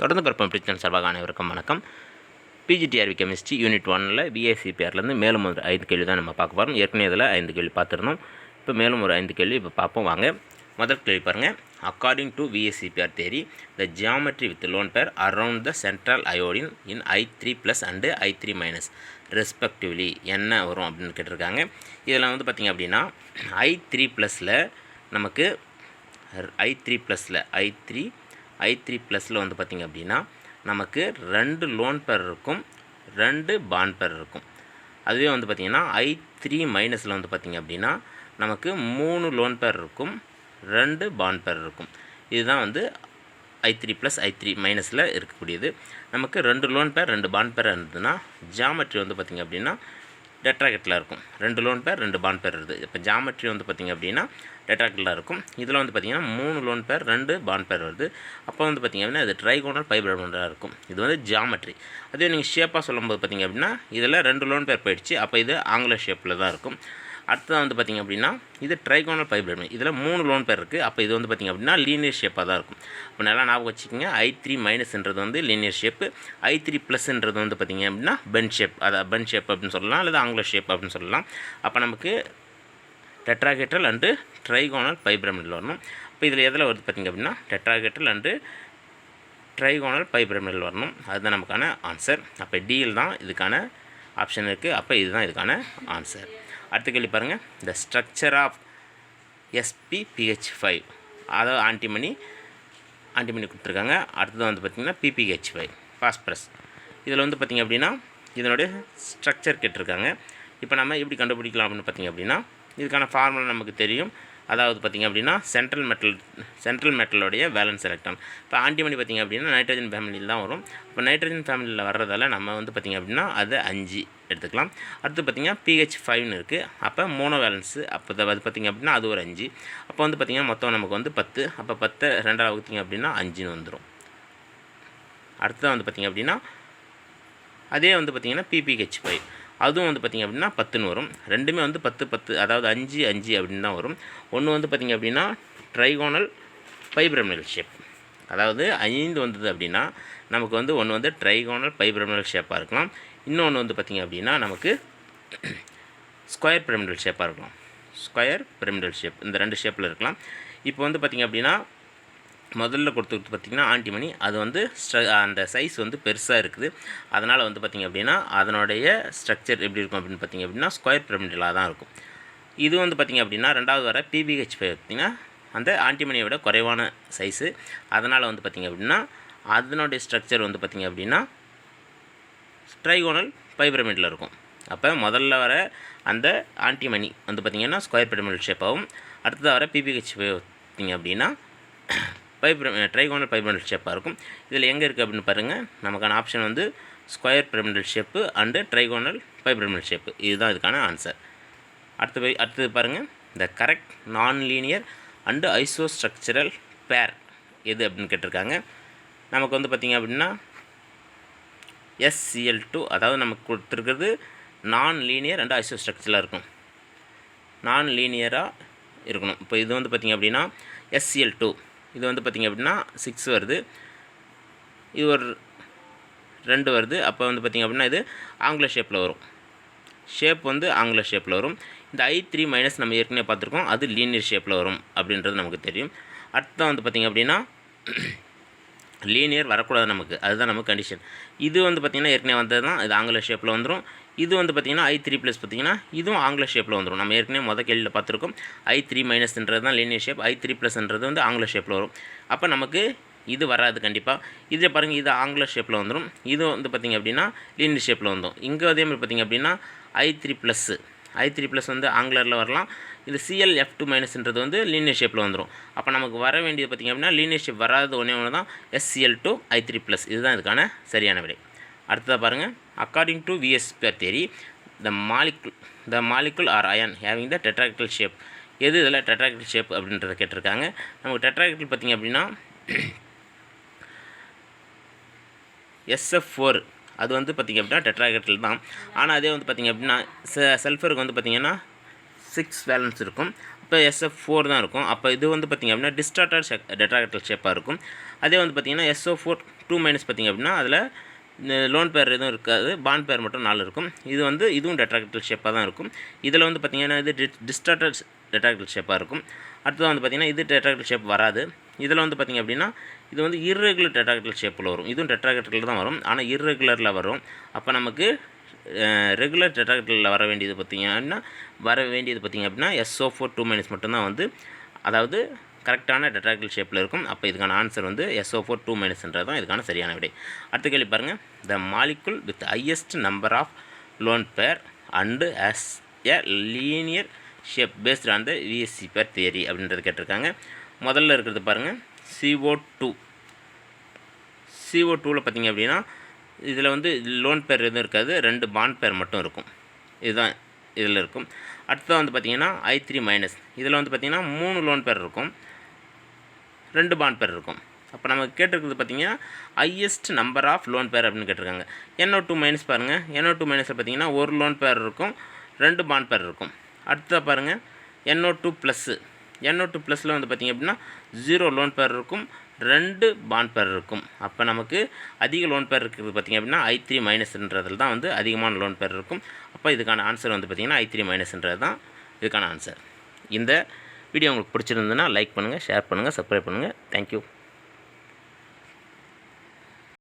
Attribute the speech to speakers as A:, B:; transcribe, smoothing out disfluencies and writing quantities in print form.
A: தொடர்ந்து பிறப்பம் பிடிச்சன் சார்பாக அனைவருக்கும் வணக்கம். பிஜிடிஆர்வி கெமிஸ்ட்ரி யூனிட் 1ல் பிஏசிபிஆர்லேருந்து மேலும் ஒரு 5 கேள்வி தான் நம்ம பார்க்க போகிறோம். ஏற்கனவே இதில் 5 கேள்வி பார்த்துருந்தோம். இப்போ மேலும் ஒரு 5 கேள்வி இப்போ பார்ப்போம் வாங்க. முதல் கேள்வி பாருங்கள். According to VSEPR theory the geometry with lone pair around the central iodine in I3+ and I3- respectively என்ன வரும் அப்படின்னு கேட்டிருக்காங்க. இதில் வந்து பார்த்திங்க அப்படின்னா I3+ல் நமக்கு I3+ல் வந்து பார்த்திங்க அப்படின்னா நமக்கு 2 லோன் பேர் இருக்கும், 2 பாண்ட் பேர் இருக்கும். அதுவே வந்து பார்த்திங்கன்னா I3- வந்து பார்த்திங்க அப்படின்னா நமக்கு 3 லோன் பேர் இருக்கும், 2 பாண்ட் பேர் இருக்கும். இதுதான் வந்து I3+ I3- இருக்கக்கூடியது. நமக்கு 2 லோன் பேர் 2 பாண்ட் பேர் இருந்ததுன்னா ஜியாமெட்ரி வந்து பார்த்திங்க அப்படின்னா டெட்ராகெட்டில் இருக்கும். 2 லோன் பேர் 2 பாண்ட் பேர் இருக்குது. இப்போ ஜியாமெட்ரி வந்து பார்த்திங்க அப்படின்னா டெட்ராகெட்டில் இருக்கும். இதில் வந்து பார்த்திங்கன்னா 3 லோன் பேர் 2 பாண்ட் பேர் வருது. அப்போ வந்து பார்த்திங்க அப்படின்னா இது ட்ரைகோனல் பைபிரமிடலாக இருக்கும். இது வந்து ஜியாமெட்ரி. அதே நீங்கள் ஷேப்பாக சொல்லும்போது பார்த்திங்க அப்படின்னா இதில் 2 லோன் பேர் போயிடுச்சு. அப்போ இது ஆங்குலர் ஷேப்பில் தான் இருக்கும். அடுத்தது வந்து பார்த்திங்க அப்படின்னா இது ட்ரைகோனல் பைபிரமிட். இதில் 3 லோன் பேர் இருக்குது. அப்போ இது வந்து பார்த்திங்க அப்படின்னா லீனியர் ஷேப்பாக தான் இருக்கும். இப்போ நல்லா ஞாபகம் வச்சுக்கோங்க. I3- வந்து லீனியர் ஷேப்பு, I3+ வந்து பார்த்திங்க அப்படின்னா பென் ஷேப், அதாவது பென் ஷேப் அப்படின்னு சொல்லலாம், அல்லது ஆங்குலர் ஷேப் அப்படின்னு சொல்லலாம். அப்போ நமக்கு டெட்ராகெட்ரல் அண்டு ட்ரைகோனல் பைபிரமிடில் வரணும். இப்போ இதில் எதில் வருது பார்த்திங்க அப்படின்னா டெட்ராகெட்ரல் அண்டு ட்ரைகோனல் பைபிரமிடில் வரணும். அதுதான் நமக்கான ஆன்சர். அப்போ டியில் தான் இதுக்கான ஆப்ஷன் இருக்குது. அப்போ இதுதான் இதுக்கான ஆன்சர். அடுத்த கேள்வி பாருங்கள். த ஸ்ட்ரக்சர் ஆஃப் SpPH5, அதாவது ஆன்டிமனி கொடுத்துருக்காங்க. அடுத்தது வந்து பார்த்திங்கன்னா PPH5 பாஸ்பரஸ். இதில் வந்து பார்த்திங்க அப்படின்னா இதனுடைய ஸ்ட்ரக்சர் கேட்டிருக்காங்க. இப்போ நம்ம எப்படி கண்டுபிடிக்கலாம் அப்படின்னு பார்த்திங்க அப்படின்னா இதுக்கான ஃபார்முலா நமக்கு தெரியும். அதாவது பார்த்திங்க அப்படின்னா சென்ட்ரல் மெட்டலோடைய வேலன்ஸ் எலக்ட்ரான். இப்போ ஆன்டிமனி பார்த்திங்க அப்படின்னா நைட்ரஜன் ஃபேமிலியில் தான் வரும். இப்போ நைட்ரஜன் ஃபேமிலியில் வர்றதால நம்ம வந்து பார்த்திங்க அப்படின்னா அது 5 எடுத்துக்கலாம். அடுத்து பார்த்திங்கன்னா PH5 இருக்குது. அப்போ மோனோ வேலன்ஸு. அப்போ அது பார்த்திங்க அப்படின்னா அது ஒரு 5. அப்போ வந்து பார்த்திங்கன்னா மொத்தம் நமக்கு வந்து 10. அப்போ 10 2 வகுத்திங்க அப்படின்னா 5ன்னு வந்துடும். அடுத்தது வந்து பார்த்திங்க அப்படின்னா அதே வந்து பார்த்திங்கன்னா PPH5, அதுவும் வந்து பார்த்திங்க அப்படின்னா 10ன்னு வரும். ரெண்டுமே வந்து 10, அதாவது 5 அப்படின்னு தான் வரும். ஒன்று வந்து பார்த்திங்க அப்படின்னா ட்ரைகோனல் பைபிரமிடல் ஷேப், அதாவது 5 வந்தது அப்படின்னா நமக்கு வந்து ஒன்று வந்து ட்ரைகோனல் பைபிரமிடல் ஷேப்பாக இருக்கலாம். இன்னொன்று வந்து பார்த்திங்க அப்படின்னா நமக்கு ஸ்கொயர் பிரமிடல் ஷேப்பாக இருக்கலாம். ஸ்கொயர் பிரமிடல் ஷேப், இந்த 2 ஷேப்பில் இருக்கலாம். இப்போ வந்து பார்த்திங்க அப்படின்னா முதல்ல கொடுத்துட்டு பார்த்திங்கன்னா ஆன்டிமனி, அது வந்து அந்த சைஸ் வந்து பெருசாக இருக்குது. அதனால் வந்து பார்த்திங்க அப்படின்னா அதனுடைய ஸ்ட்ரக்சர் எப்படி இருக்கும் அப்படின்னு பார்த்திங்க அப்படின்னா ஸ்கொயர் பிரமிடலாக தான் இருக்கும். இது வந்து பார்த்திங்க அப்படின்னா ரெண்டாவது வர PPH5 பார்த்திங்கன்னா அந்த ஆன்டிமனியை விட குறைவான சைஸு. அதனால் வந்து பார்த்திங்க அப்படின்னா அதனுடைய ஸ்ட்ரக்சர் வந்து பார்த்திங்க அப்படின்னா ட்ரைகோனல் பைபிரமிடில் இருக்கும். அப்போ முதல்ல வர அந்த ஆன்டிமனி வந்து பார்த்திங்கன்னா ஸ்கொயர் பிரமிடல் ஷேப்பாகவும், அடுத்ததாக வர PPH5 பார்த்திங்க அப்படின்னா ட்ரைகோனல் பைபிரமிடல் ஷேப்பாக இருக்கும். இதில் எங்கே இருக்குது அப்படின்னு பாருங்கள். நமக்கான ஆப்ஷன் வந்து square pyramidal shape and trigonal bipyramidal shape. இதுதான் இதுக்கான ஆன்சர். அடுத்தது பாருங்கள். The correct non linear and isostructural pair எது அப்படின்னு கேட்டிருக்காங்க. நமக்கு வந்து பார்த்திங்க அப்படின்னா SCl2, அதாவது நமக்கு கொடுத்துருக்கிறது நான் லீனியர் அண்டு ஐசோஸ்ட்ரக்சரலாக இருக்கும். நான் லீனியராக இருக்கணும். இப்போ இது வந்து பார்த்திங்க அப்படின்னா SCl2, இது வந்து பார்த்திங்க அப்படின்னா 6 வருது, இது ஒரு 2 வருது. அப்போ வந்து பார்த்திங்க அப்படின்னா இது ஆங்குலர் ஷேப்பில் வரும். ஷேப் வந்து ஆங்குலர் ஷேப்பில் வரும். இந்த I3- நம்ம ஏற்கனவே பார்த்துருக்கோம், அது லீனியர் ஷேப்பில் வரும் அப்படின்றது நமக்கு தெரியும். அடுத்த வந்து பார்த்திங்க அப்படின்னா லீனியர் வரக்கூடாது நமக்கு, அதுதான் நமக்கு கண்டிஷன். இது வந்து பார்த்திங்கன்னா ஏற்கனவே வந்தது தான், இது ஆங்குலர் ஷேப்பில் வந்துடும். இது வந்து பார்த்திங்கன்னா I3+ பார்த்திங்கன்னா இதுவும் ஆங்குலர் ஷேப்பில் வந்துடும். நம்ம ஏற்கனவே முதல் கேள்வியில் பார்த்துருக்கோம். I3- தான் லீனியர் ஷேப், I3+ வந்து ஆங்குலர் ஷேப்பில் வரும். அப்போ நமக்கு இது வராது கண்டிப்பாக. இதில் பாருங்கள், இது ஆங்குலர் ஷேப்பில் வந்துடும். இது வந்து பார்த்திங்க அப்படின்னா லீனியர் ஷேப்பில் வந்துடும். இங்கே அதே மாதிரி பார்த்திங்க அப்படின்னா I3+ வந்து ஆங்குலரில் வரலாம். இது Cl(F2-) வந்து லீனியர் ஷேப்பில் வந்துடும். அப்போ நமக்கு வர வேண்டியது பார்த்திங்க அப்படின்னா லீனியர் ஷேப் வராது ஒன்றே ஒன்று தான், SCl2 I3+. இதுதான் இதுக்கான சரியான விடை. அடுத்ததாக பாருங்கள். According to VSEPR theory the molecule or ion having the tetrahedral shape. எது இதில் டெட்ராகெட்ரல் ஷேப் அப்படின்றத கேட்டிருக்காங்க. நமக்கு டெட்ராகெட்ரல் பார்த்திங்க அப்படின்னா SF4, அது வந்து பார்த்திங்க அப்படின்னா டெட்ராகெட்ரல் தான். ஆனால் அதே வந்து பார்த்திங்க அப்படின்னா சல்ஃபருக்கு வந்து பார்த்திங்கன்னா 6 வேலன்ஸ் இருக்கும். இப்போ SF4 தான் இருக்கும். அப்போ இது வந்து பார்த்திங்க அப்படின்னா டிஸ்டார்டட் டெட்ராகெட்ரல் ஷேப்பாக இருக்கும். அதே வந்து பார்த்திங்கன்னா SO4 2 மைனஸ் பார்த்திங்க அப்படின்னா அதில் லோன் பேர் எதுவும் இருக்காது, பாண்ட் பேர் மட்டும் 4 இருக்கும். இது வந்து இதுவும் டெட்ராஹெட்ரல் ஷேப்பாக தான் இருக்கும். இதில் வந்து பார்த்திங்கன்னா இது டிஸ்டார்டட் டெட்ராஹெட்ரல் ஷேப்பாக இருக்கும். அடுத்தது வந்து பார்த்திங்கன்னா இது டெட்ராஹெட்ரல் ஷேப் வராது. இதில் வந்து பார்த்திங்க அப்படின்னா இது வந்து இர்ரெகுலர் டெட்ராஹெட்ரல் ஷேப்பில் வரும். இதுவும் டெட்ராஹெட்ரல் தான் வரும், ஆனால் இர்ரெகுலரில் வரும். அப்போ நமக்கு ரெகுலர் டெட்ராஹெட்ரலில் வர வேண்டியது பார்த்திங்க அப்படின்னா SO4 2 மைனஸ் மட்டும்தான் வந்து அதாவது கரெக்டான டெட்ராஹெட்ரல் ஷேப்பில் இருக்கும். அப்போ இதுக்கான ஆன்சர் வந்து SO4 2 மைனஸ்ன்றது தான் இதுக்கான சரியான விடை. அடுத்த கேள்வி பாருங்கள். The molecule with highest number of lone pair and has a linear shape based on the VSC pair theory அப்படின்றது கேட்டிருக்காங்க. முதல்ல இருக்கிறது பாருங்கள் CO2வில் பார்த்திங்க அப்படின்னா இதில் வந்து லோன் பேர் எதுவும் இருக்காது, 2 பாண்ட் பேர் மட்டும் இருக்கும். இதுதான் இதில் இருக்கும். அடுத்தது வந்து பார்த்திங்கன்னா I3 மைனஸ், இதில் வந்து பார்த்திங்கன்னா 3 லோன் பேர் இருக்கும், 2 பாண்ட் பேர் இருக்கும். அப்போ நமக்கு கேட்டிருக்கிறது பார்த்திங்கன்னா ஹையஸ்ட் நம்பர் ஆஃப் லோன் பேர் அப்படின்னு கேட்டிருக்காங்க. NO2 மைனஸ் பாருங்கள், NO2 மைனஸில் பார்த்திங்கன்னா 1 லோன் பேர் இருக்கும், 2 பாண்ட் பேர் இருக்கும். அடுத்ததாக பாருங்கள் NO2 ப்ளஸ்ஸு, NO2 ப்ளஸில் வந்து பார்த்திங்க அப்படின்னா 0 லோன் பேர் இருக்கும், 2 பாண்ட் பேர் இருக்கும். அப்போ நமக்கு அதிக லோன் பேர் இருக்கிறது பார்த்திங்க அப்படின்னா I3 மைனஸ்ன்றதில் தான் வந்து அதிகமான லோன் பேர் இருக்கும். அப்போ இதுக்கான ஆன்சர் வந்து பார்த்திங்கன்னா I3 மைனஸ்ன்றது தான் இதுக்கான ஆன்சர். இந்த வீடியோ உங்களுக்கு பிடிச்சிருந்ததுன்னா லைக் பண்ணுங்கள், ஷேர் பண்ணுங்கள், சப்ஸ்கிரைப் பண்ணுங்கள். தேங்க்யூ.